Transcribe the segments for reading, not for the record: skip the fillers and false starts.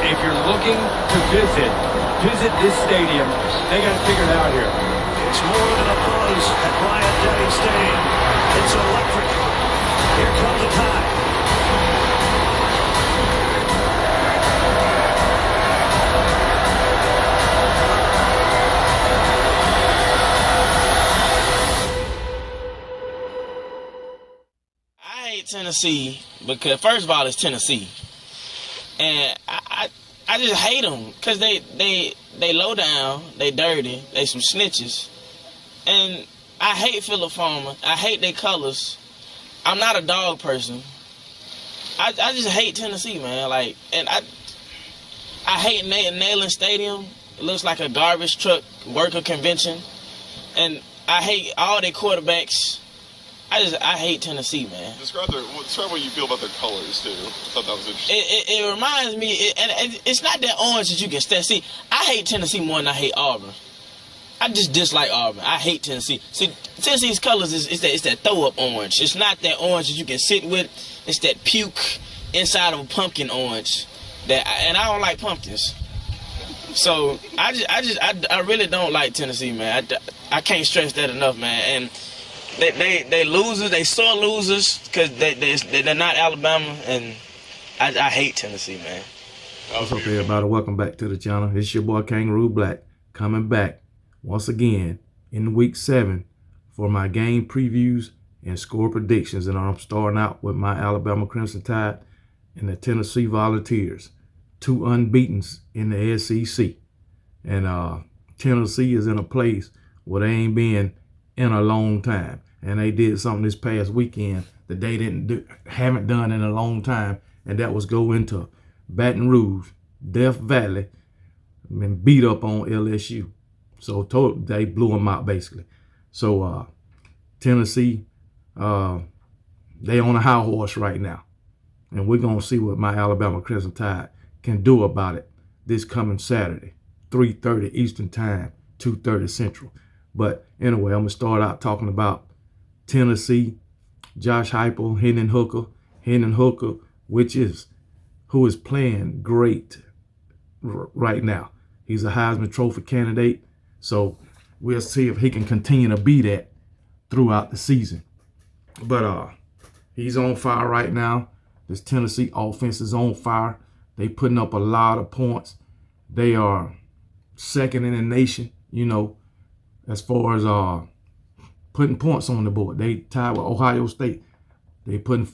if you're looking to visit this stadium, they got to figure it out here. It's more than a buzz at Bryant-Denny Stadium. It's electric. Here comes the Tide. I hate Tennessee because, first of all, it's Tennessee. And I just hate them because they low down, they dirty, they some snitches. And I hate Philip Farmer. I hate their colors. I'm not a dog person. I just hate Tennessee, man. Like, and I hate Neyland Stadium. It looks like a garbage truck worker convention. And I hate all their quarterbacks. I hate Tennessee, man. Describe what you feel about their colors, too. I thought that was interesting. It reminds me, and it's not that orange that you can stand. See, I hate Tennessee more than I hate Auburn. I just dislike Auburn. I hate Tennessee. See, Tennessee's colors is that throw-up orange. It's not that orange that you can sit with. It's that puke inside of a pumpkin orange. And I don't like pumpkins. So I really don't like Tennessee, man. I can't stress that enough, man. And they losers. They sore losers because they're not Alabama, and I hate Tennessee, man. What's up, everybody? Welcome back to the channel. It's your boy Kangaroo Black coming back once again in week 7 for my game previews and score predictions. And I'm starting out with my Alabama Crimson Tide and the Tennessee Volunteers, 2 unbeatens in the SEC. And Tennessee is in a place where they ain't been in a long time. And they did something this past weekend that they haven't done in a long time, and that was go into Baton Rouge, Death Valley, and beat up on LSU. So they blew them out, basically. So Tennessee, they on a high horse right now. And we're going to see what my Alabama Crimson Tide can do about it this coming Saturday, 3:30 Eastern Time, 2:30 Central. But anyway, I'm going to start out talking about Tennessee, Josh Heupel, Hendon Hooker, who is playing great right now. He's a Heisman Trophy candidate, so we'll see if he can continue to be that throughout the season. But he's on fire right now. This Tennessee offense is on fire. They putting up a lot of points. They are second in the nation, as far as putting points on the board. They tied with Ohio State. They putting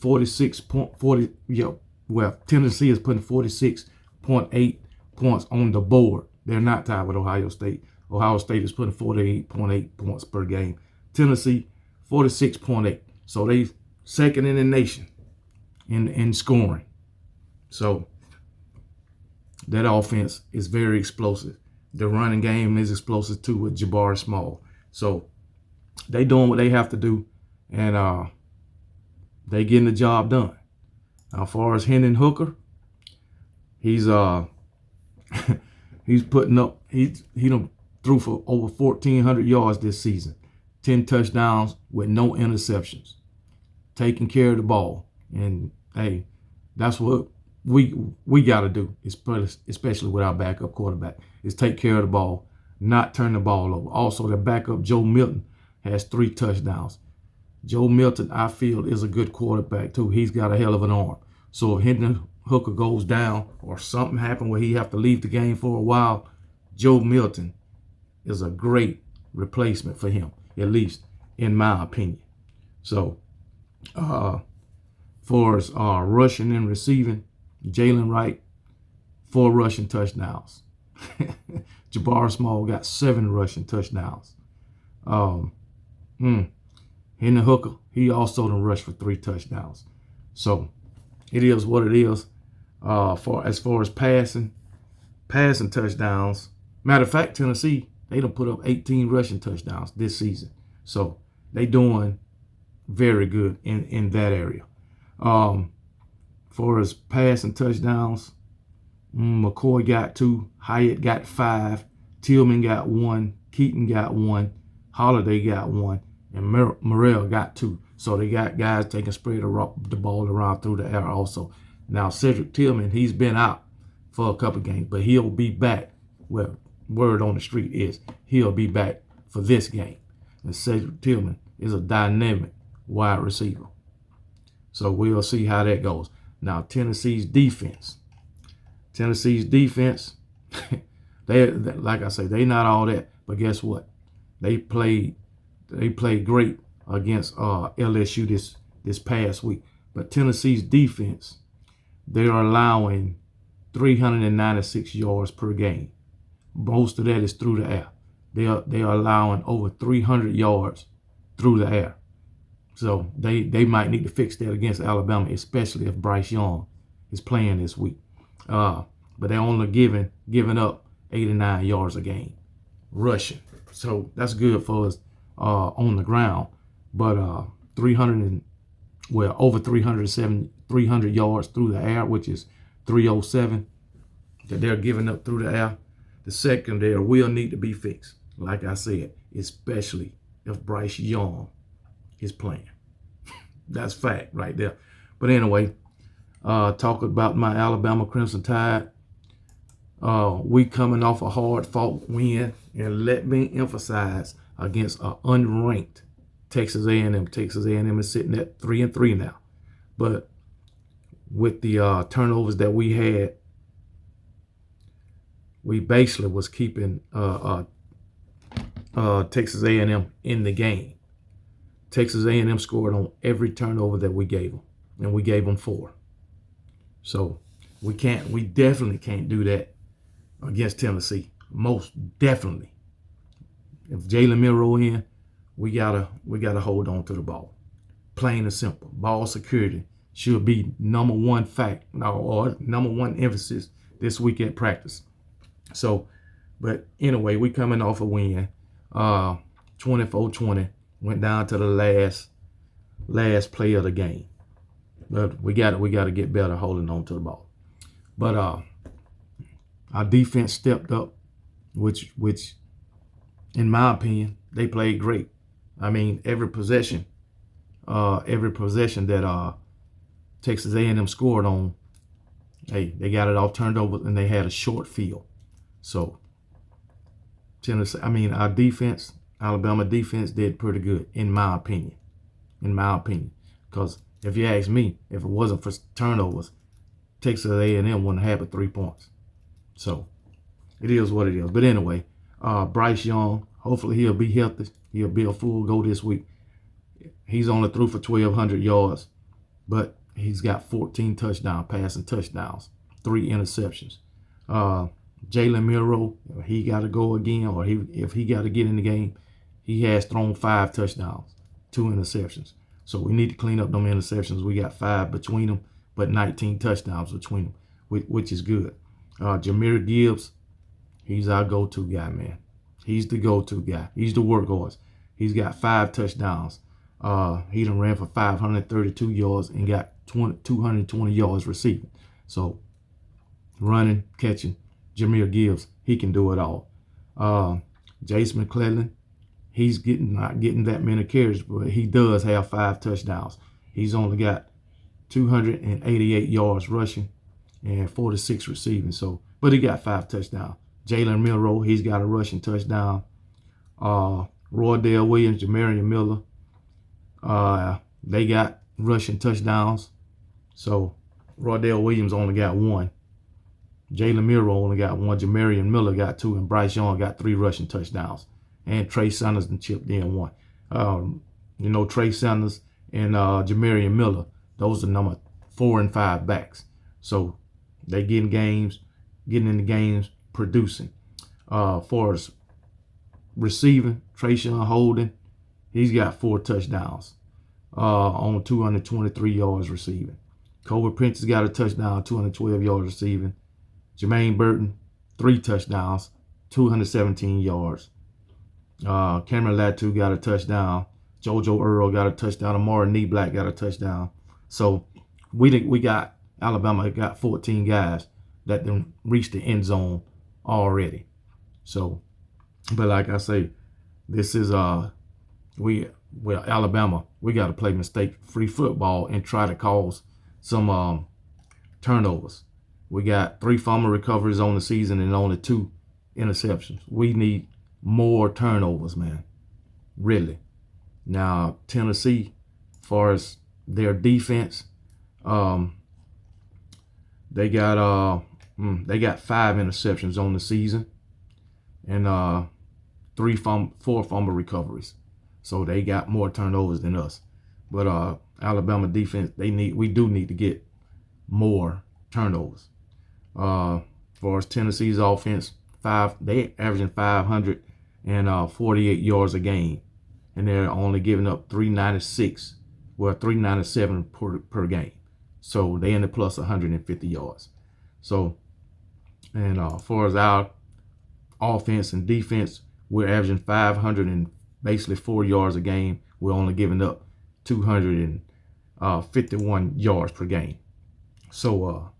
Tennessee is putting 46.8 points on the board. They're not tied with Ohio State. Ohio State is putting 48.8 points per game. Tennessee, 46.8. So they second in the nation in scoring. So that offense is very explosive. The running game is explosive too with Jabari Small. So they doing what they have to do, and they getting the job done. Now, as far as Hendon Hooker, he's putting up. He done threw for over 1,400 yards this season, 10 touchdowns with no interceptions, taking care of the ball. And hey, that's what we got to do, especially with our backup quarterback, is take care of the ball, not turn the ball over. Also, the backup, Joe Milton, has 3 touchdowns. Joe Milton, I feel, is a good quarterback, too. He's got a hell of an arm. So if Hendon Hooker goes down or something happens where he have to leave the game for a while, Joe Milton is a great replacement for him, at least in my opinion. So, for as rushing and receiving, Jalen Wright, 4 rushing touchdowns. Jabari Small got 7 rushing touchdowns. Hendon Hooker, he also done rushed for 3 touchdowns. So it is what it is. As far as passing touchdowns. Matter of fact, Tennessee, they done put up 18 rushing touchdowns this season. So they doing very good in that area. For as passing touchdowns, McCoy got 2, Hyatt got 5, Tillman got 1, Keaton got 1, Holiday got 1, and Morrell got 2. So they got guys that can spread the ball around through the air also. Now, Cedric Tillman, he's been out for a couple games, but he'll be back. Well, word on the street is he'll be back for this game. And Cedric Tillman is a dynamic wide receiver. So we'll see how that goes. Now, Tennessee's defense. They like I say, they not all that. But guess what? They played great against LSU this past week. But Tennessee's defense, they are allowing 396 yards per game. Most of that is through the air. They are allowing over 300 yards through the air. So they might need to fix that against Alabama, especially if Bryce Young is playing this week. But they're only giving up 89 yards a game rushing. So that's good for us on the ground. But over 300 yards through the air, which is 307 that they're giving up through the air. The secondary will need to be fixed, like I said, especially if Bryce Young is playing. That's fact right there. But anyway, talk about my Alabama Crimson Tide. We coming off a hard-fought win, and let me emphasize, against an unranked Texas A&M. Texas A&M is sitting at 3-3 now. But with the turnovers that we had, we basically was keeping Texas A&M in the game. Texas A&M scored on every turnover that we gave them, and we gave them 4. So we definitely can't do that against Tennessee. Most definitely. If Jalen Milroe in, we gotta hold on to the ball. Plain and simple. Ball security should be number one fact or number one emphasis this week at practice. So, but anyway, we coming off a win, 24-20. Went down to the last play of the game. But we got to get better holding on to the ball. But our defense stepped up, which in my opinion, they played great. I mean, every possession that Texas A&M scored on, hey, they got it all turned over and they had a short field. So Tennessee, our defense, Alabama defense did pretty good, in my opinion. Because if you ask me, if it wasn't for turnovers, Texas A&M wouldn't have but 3 points. So it is what it is. But anyway, Bryce Young, hopefully he'll be healthy. He'll be a full go this week. He's only threw for 1,200 yards, but he's got 14 passing touchdowns, 3 interceptions. Jalen Milroe, he got to go again, or if he got to get in the game, he has thrown 5 touchdowns, 2 interceptions. So we need to clean up them interceptions. We got 5 between them, but 19 touchdowns between them, which is good. Jahmyr Gibbs, he's our go-to guy, man. He's the go-to guy. He's the workhorse. He's got 5 touchdowns. He done ran for 532 yards and got 220 yards receiving. So running, catching, Jahmyr Gibbs, he can do it all. Jace McClellan, he's not getting that many carries, but he does have 5 touchdowns. He's only got 288 yards rushing and 46 receiving. So, but he got 5 touchdowns. Jalen Milroe, he's got a rushing touchdown. Roydell Williams, Jamarian Miller, they got rushing touchdowns. So Roydell Williams only got 1. Jalen Milroe only got 1. Jamarian Miller got 2, and Bryce Young got 3 rushing touchdowns. And Trey Sanders and chipped in 1. Trey Sanders and Jamarian Miller, those are number 4 and 5 backs. So they getting in the games, producing. For us receiving, Trayshawn Holden, he's got 4 touchdowns on 223 yards receiving. Colbert Prince has got a touchdown, 212 yards receiving. Jermaine Burton, 3 touchdowns, 217 yards. Cameron Latu got a touchdown. JoJo Earl got a touchdown. Amari Kneeblack got a touchdown. So Alabama got 14 guys that done reached the end zone already. So, but like I say, this is Alabama, we got to play mistake-free football and try to cause some turnovers. We got 3 fumble recoveries on the season and only 2 interceptions. We need more turnovers, man. Really. Now, Tennessee, as far as their defense, they got 5 interceptions on the season and 4 fumble recoveries. So they got more turnovers than us. But Alabama defense, we do need to get more turnovers. As far as Tennessee's offense, they averaging 548 yards a game, and they're only giving up 397 per game. So they in the plus 150 yards. So, and as far as our offense and defense, we're averaging 504 yards a game. We're only giving up 251 yards per game. So,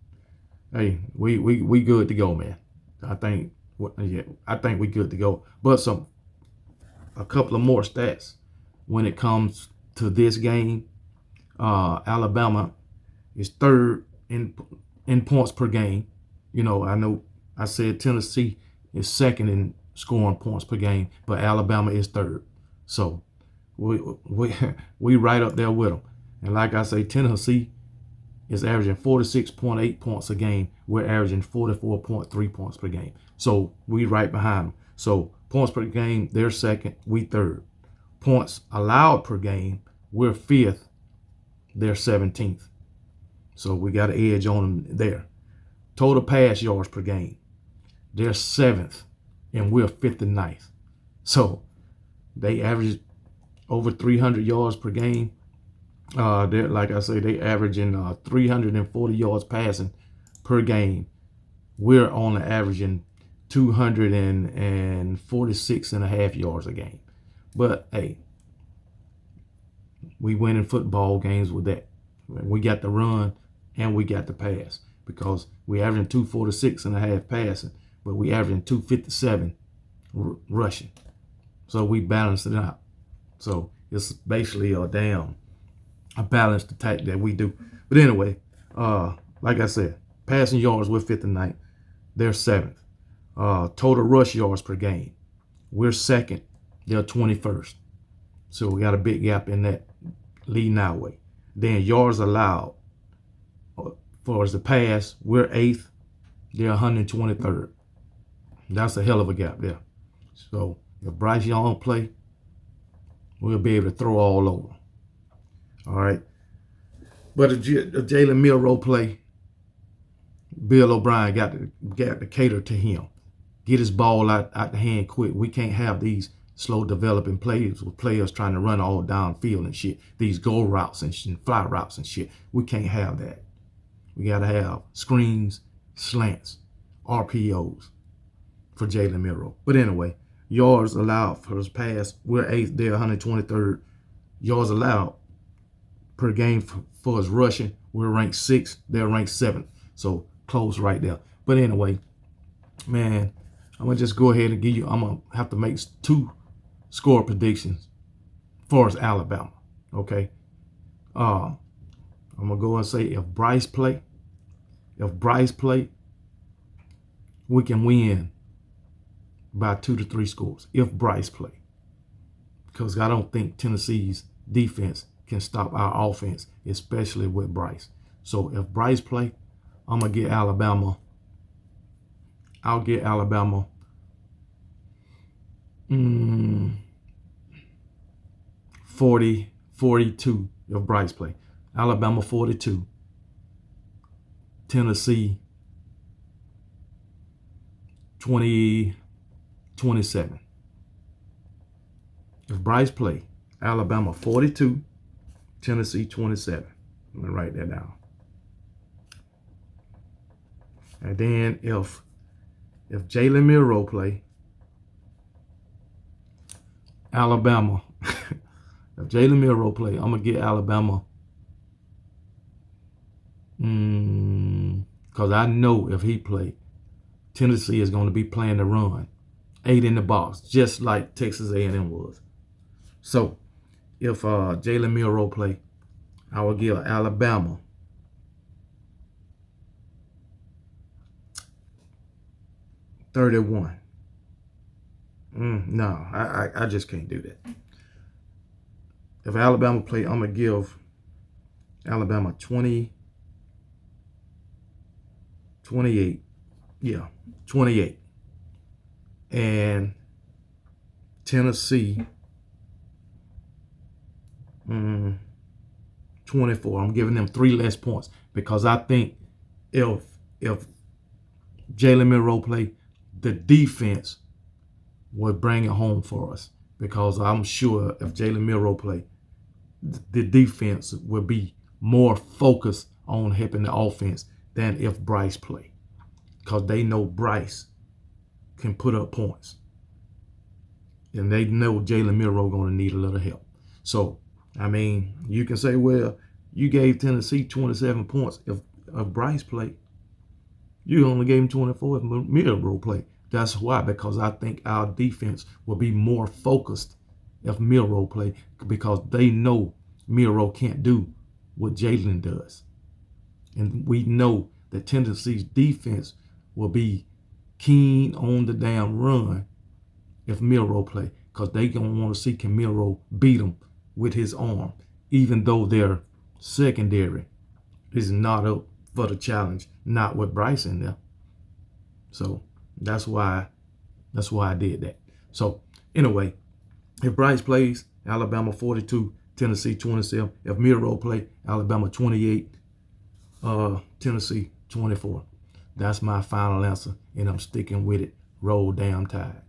hey, we good to go, man. I think we good to go. But a couple of more stats when it comes to this game. Alabama is 3rd in points per game. You know I said Tennessee is 2nd in scoring points per game, but Alabama is 3rd. So we right up there with them. And like I say, Tennessee is averaging 46.8 points a game. We're averaging 44.3 points per game. So we right behind them. So points per game, they're 2nd, we 3rd. Points allowed per game, we're 5th, they're 17th. So we got an edge on them there. Total pass yards per game, they're 7th, and we're 59th. So they average over 300 yards per game. They're, like I say, they averaging 340 yards passing per game. We're only averaging 246.5 yards a game. But hey, we winning football games with that. We got the run and we got the pass, because we averaging 246.5 passing, but we averaging 257 rushing. So we balance it out. So it's basically a balanced attack that we do. But anyway, like I said, passing yards, we're 59th. They're 7th. Total rush yards per game, we're 2nd. They're 21st. So we got a big gap in that, leading our way. Then yards allowed, as far as the pass, we're 8th. They're 123rd. That's a hell of a gap there. So if Bryce Young play, we'll be able to throw all over. All right. But if Jalen Milroe play, Bill O'Brien got to cater to him. Get his ball out the hand quick. We can't have these slow developing plays with players trying to run all downfield and shit. These go routes and fly routes and shit. We can't have that. We got to have screens, slants, RPOs for Jalen Milroe. But anyway, yards allowed for his pass, we're 8th, they're 123rd. Yards allowed per game for his rushing, we're ranked 6th, they're ranked 7th. So close right there. But anyway, man, I'm going to just go ahead and I'm going to have to make 2 score predictions for us Alabama. Okay. I'm going to go and say if Bryce play, we can win by 2 to 3 scores if Bryce play. Because I don't think Tennessee's defense can stop our offense, especially with Bryce. So if Bryce play, I'm going to get Alabama. I'll get Alabama 42 if Bryce play. Alabama 42. Tennessee 27. If Bryce play, Alabama 42, Tennessee 27. I'm going to write that down. And then if Jalen Milroe play, Alabama, if Jalen Milroe play, I'm going to get Alabama. Because I know if he play, Tennessee is going to be playing the run. 8 in the box, just like Texas A&M was. So if Jalen Milroe play, I will give Alabama 31. No, I just can't do that. If Alabama play, I'm going to give Alabama 28. Yeah, 28. And Tennessee, 24. I'm giving them 3 less points because I think if Jalen Milroe play, the defense would bring it home for us, because I'm sure if Jalen Milroe play, the defense will be more focused on helping the offense than if Bryce play, because they know Bryce can put up points, and they know Jalen Milroe going to need a little help. So, I mean, you can say, well, you gave Tennessee 27 points if Bryce played. You only gave him 24 if Milroe played. That's why, because I think our defense will be more focused if Milroe play, because they know Milroe can't do what Jalen does. And we know that Tennessee's defense will be keen on the damn run if Milroe play, because they gonna want to see can Milroe beat them with his arm, even though their secondary is not up for the challenge, not with Bryce in there. So that's why I did that. So anyway, if Bryce plays, Alabama 42, Tennessee 27. If Milroe play, Alabama 28, Tennessee 24. That's my final answer, and I'm sticking with it. Roll damn Tide.